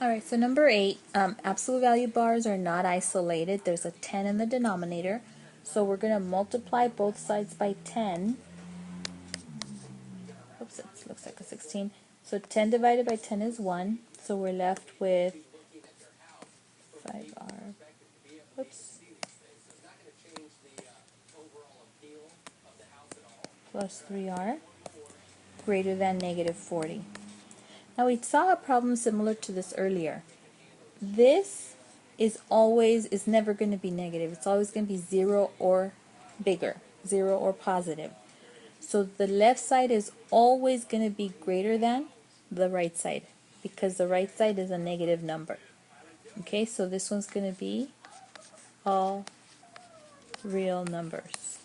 Alright, so number 8, absolute value bars are not isolated. There's a 10 in the denominator. So we're going to multiply both sides by 10. Oops, it looks like a 16. So 10 divided by 10 is 1. So we're left with 5r. Oops. Plus 3r greater than negative 40. Now we saw a problem similar to this earlier. This is never going to be negative. It's always going to be 0 or bigger, 0 or positive. So the left side is always going to be greater than the right side because the right side is a negative number. Okay, so this one's going to be all real numbers.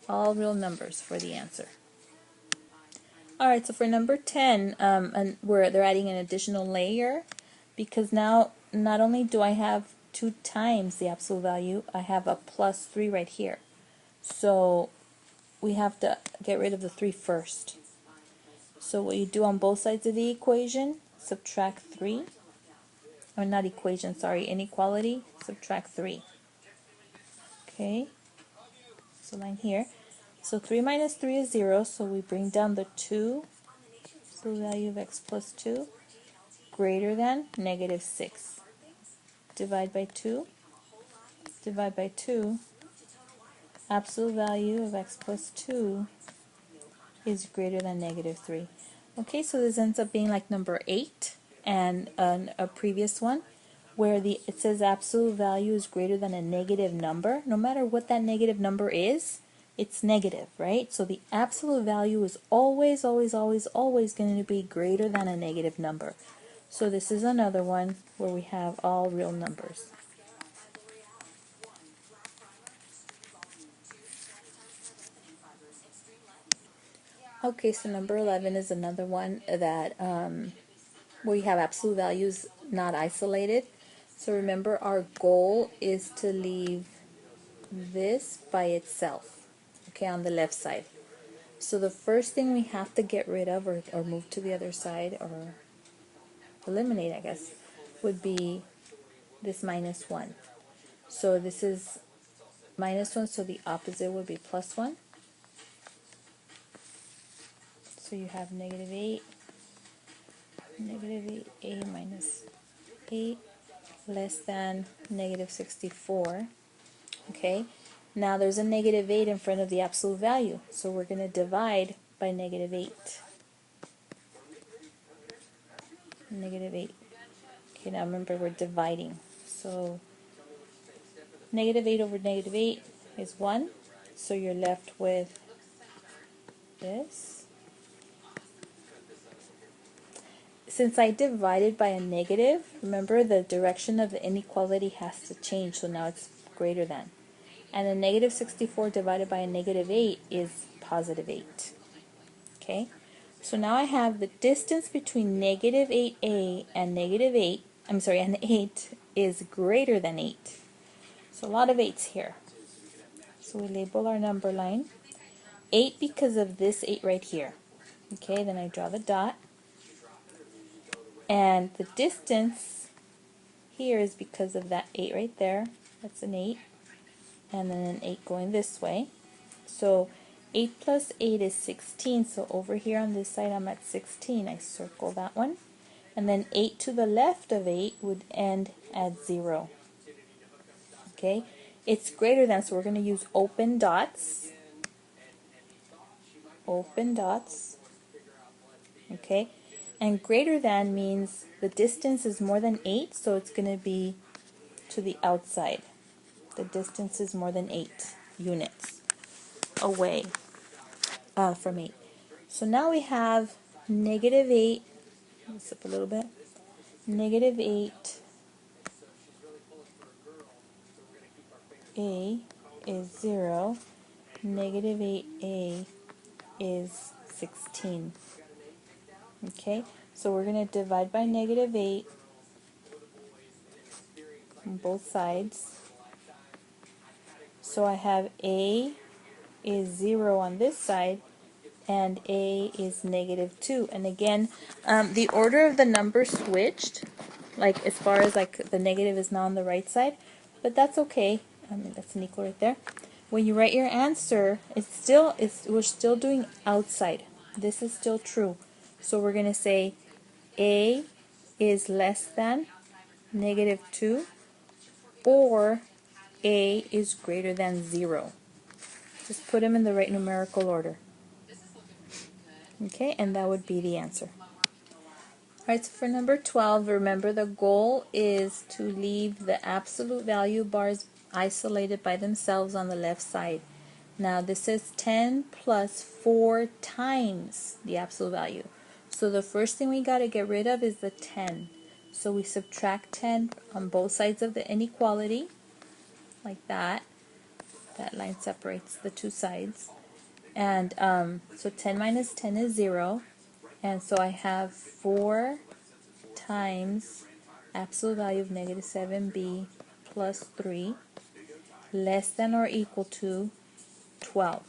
All real numbers for the answer. Alright, so for number 10, and where they're adding an additional layer, because now not only do I have 2 times the absolute value, I have a plus 3 right here. So we have to get rid of the 3 first. So what you do on both sides of the equation, subtract 3. Or not equation, sorry, inequality, subtract 3. Okay, so line here. So 3 minus 3 is 0, so we bring down the 2, so the value of x plus 2, greater than negative 6. Divide by 2, divide by 2, absolute value of x plus 2 is greater than negative 3. Okay, so this ends up being like number 8 and a previous one where it says absolute value is greater than a negative number. No matter what that negative number is, it's negative, right? So the absolute value is always, always, always, always going to be greater than a negative number. So this is another one where we have all real numbers. Okay, so number 11 is another one that where you have absolute values not isolated. So remember, our goal is to leave this by itself, okay, on the left side. So the first thing we have to get rid of or move to the other side or eliminate, I guess, would be this minus 1. So this is minus 1, so the opposite would be plus 1. So you have negative 8, negative 8a minus 8 less than negative 64. Okay, now there's a negative 8 in front of the absolute value, so we're going to divide by negative 8. Negative 8. Okay, now remember we're dividing. So negative 8 over negative 8 is 1, so you're left with this. Since I divided by a negative, remember the direction of the inequality has to change, so now it's greater than. And a negative 64 divided by a negative 8 is positive 8. Okay, so now I have the distance between negative 8a and negative 8, and 8 is greater than 8. So a lot of 8's here. So we label our number line 8 because of this 8 right here. Okay, then I draw the dot. And the distance here is because of that 8 right there. That's an 8. And then an 8 going this way. So 8 plus 8 is 16. So over here on this side I'm at 16. I circle that one. And then 8 to the left of 8 would end at 0. Okay? It's greater than, so we're going to use open dots. Open dots. Okay? And greater than means the distance is more than 8, so it's going to be to the outside. The distance is more than 8 units away from 8. So now we have negative 8, let's up a little bit, negative 8a is 0, negative 8a is 16. Okay, so we're going to divide by negative 8 on both sides. So I have a is 0 on this side, and A is -2. And again, the order of the numbers switched, like as far as like the negative is now on the right side, but that's okay. I mean, that's an equal right there. When you write your answer, we're still doing outside. This is still true. So we're going to say A is less than -2 or A is greater than 0. Just put them in the right numerical order. Okay, and that would be the answer. Alright, so for number 12, remember the goal is to leave the absolute value bars isolated by themselves on the left side. Now this is 10 plus 4 times the absolute value. So the first thing we got to get rid of is the 10. So we subtract 10 on both sides of the inequality, like that. That line separates the two sides. And so 10 minus 10 is 0. And so I have 4 times absolute value of -7b plus 3 less than or equal to 12.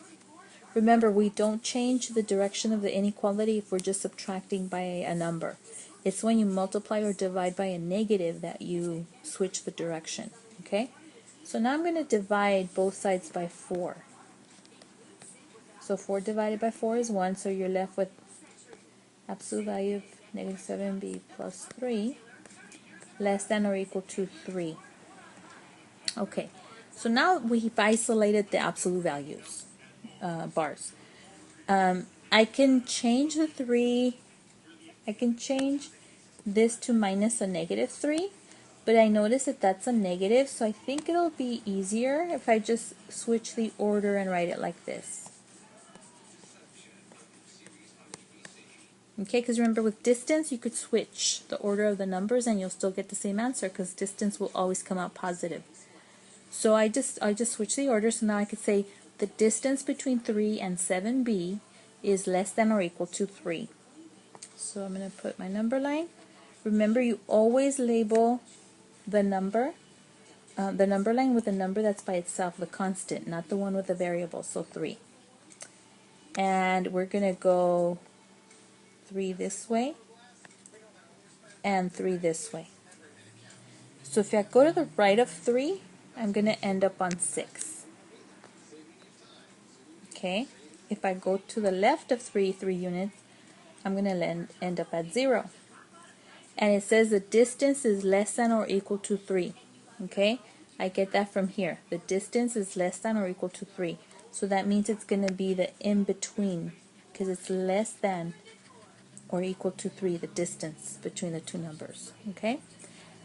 Remember, we don't change the direction of the inequality if we're just subtracting by a number. It's when you multiply or divide by a negative that you switch the direction. Okay? So now I'm going to divide both sides by 4. So 4 divided by 4 is 1, so you're left with absolute value of -7b plus 3 less than or equal to 3. Okay, so now we've isolated the absolute values bars. I can change the 3, I can change this to minus a -3, but I notice that that's a negative, so I think it'll be easier if I just switch the order and write it like this. Okay, because remember with distance you could switch the order of the numbers and you'll still get the same answer because distance will always come out positive. So I just switch the order, so now I could say the distance between 3 and 7b is less than or equal to 3. So I'm going to put my number line. Remember, you always label the number line with a number that's by itself, the constant, not the one with the variable, so 3. And we're going to go 3 this way and 3 this way. So if I go to the right of 3, I'm going to end up on 6. Okay? If I go to the left of 3 units, I'm going to end up at 0. And it says the distance is less than or equal to 3. Okay? I get that from here. The distance is less than or equal to 3. So that means it's going to be the in-between, because it's less than or equal to 3, the distance between the two numbers. Okay?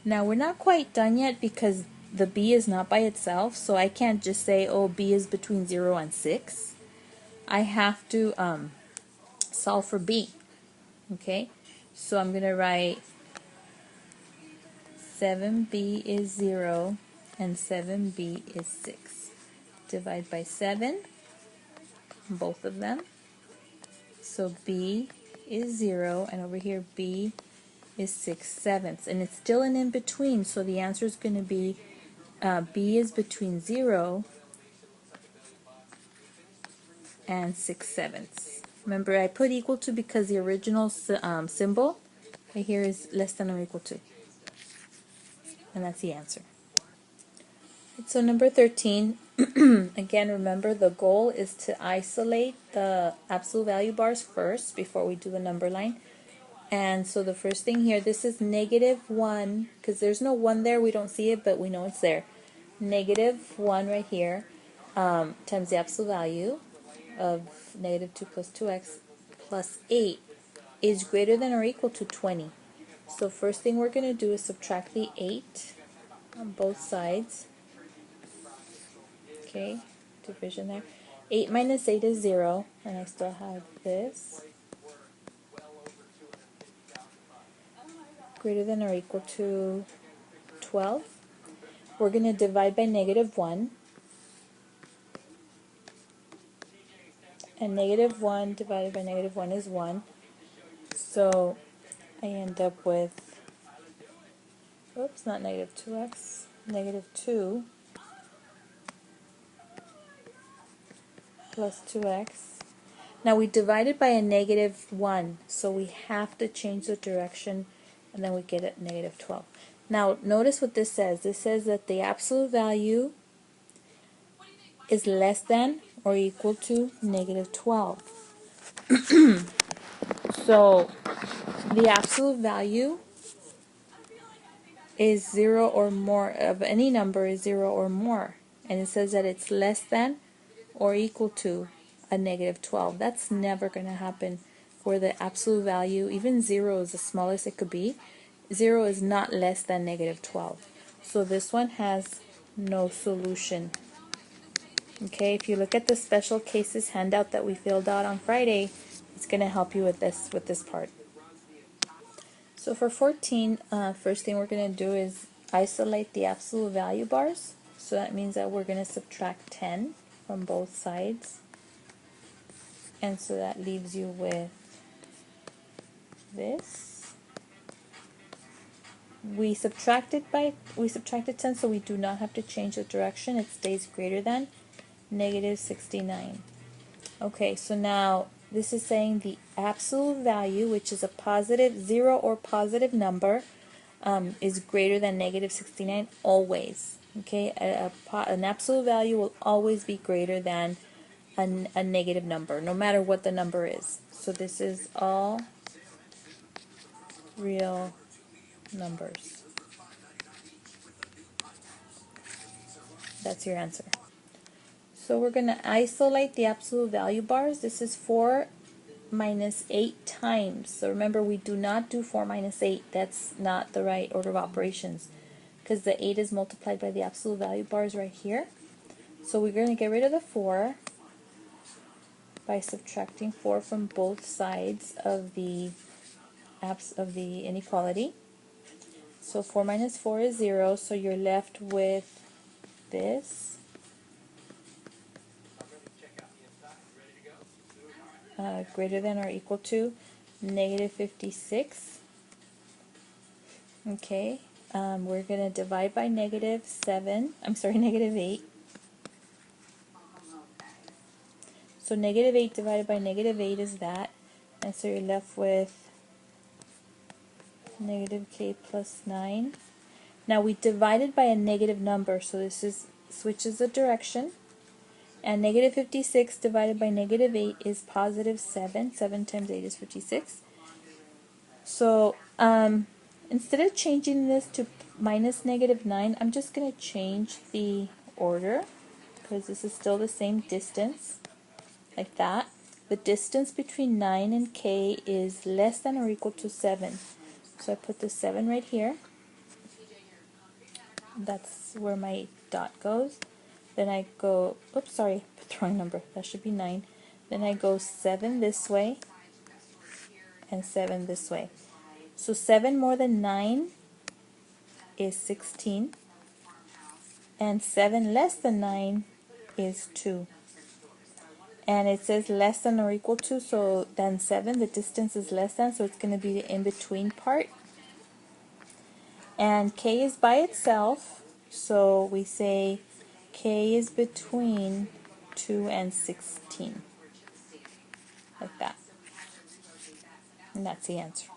Now we're not quite done yet because the b is not by itself, so I can't just say, oh, b is between 0 and 6. I have to solve for b. Okay? So I'm going to write 7b is 0 and 7b is 6. Divide by 7, both of them. So b is 0 and over here b is 6/7. And it's still an in-between, so the answer is going to be b is between 0 and 6/7. Remember, I put equal to because the original symbol right here is less than or equal to. And that's the answer. So number 13, again, remember the goal is to isolate the absolute value bars first before we do the number line. And so the first thing here, this is -1, because there's no 1 there, we don't see it, but we know it's there. -1 right here times the absolute value of -2 plus 2x plus 8 is greater than or equal to 20. So first thing we're going to do is subtract the 8 on both sides. Okay, division there. 8 minus 8 is 0, and I still have this. Greater than or equal to 12. We're going to divide by -1. And -1 divided by -1 is 1. So I end up with, oops, not -2x, -2 plus 2x Now we divided by a -1, so we have to change the direction, and then we get a -12. Now notice what this says. This says that the absolute value is less than or equal to -12. So the absolute value is 0 or more, of any number is 0 or more, and it says that it's less than or equal to a -12. That's never going to happen for the absolute value. Even 0 is the smallest it could be. 0 is not less than -12. So this one has no solution. Okay, if you look at the special cases handout that we filled out on Friday, it's going to help you with this part. So for 14, first thing we're going to do is isolate the absolute value bars. So that means that we're going to subtract 10 from both sides. And so that leaves you with this. We subtracted 10, so we do not have to change the direction. It stays greater than -69. Okay, so now this is saying the absolute value, which is a positive 0 or positive number, is greater than -69 always. Okay, an absolute value will always be greater than a negative number, no matter what the number is. So this is all real numbers. That's your answer. So we're going to isolate the absolute value bars. This is 4 minus 8 times. So remember, we do not do 4 minus 8. That's not the right order of operations, because the 8 is multiplied by the absolute value bars right here. So we're going to get rid of the 4 by subtracting 4 from both sides of the inequality. So 4 minus 4 is 0, so you're left with this. Greater than or equal to -56. Okay, we're going to divide by -8. So -8 divided by -8 is that, and so you're left with -k plus 9. Now we divided by a negative number, so this switches the direction. And -56 divided by -8 is +7. 7 times 8 is 56. So instead of changing this to minus -9, I'm just going to change the order, because this is still the same distance, like that. The distance between 9 and k is less than or equal to 7. So I put the 7 right here. That's where my dot goes. Then I go, oops, sorry, put the wrong number. That should be 9. Then I go 7 this way and 7 this way. So 7 more than 9 is 16. And 7 less than 9 is 2. And it says less than or equal to, so than 7, the distance is less than, so it's going to be the in-between part. And k is by itself, so we say k is between 2 and 16, like that. And that's the answer.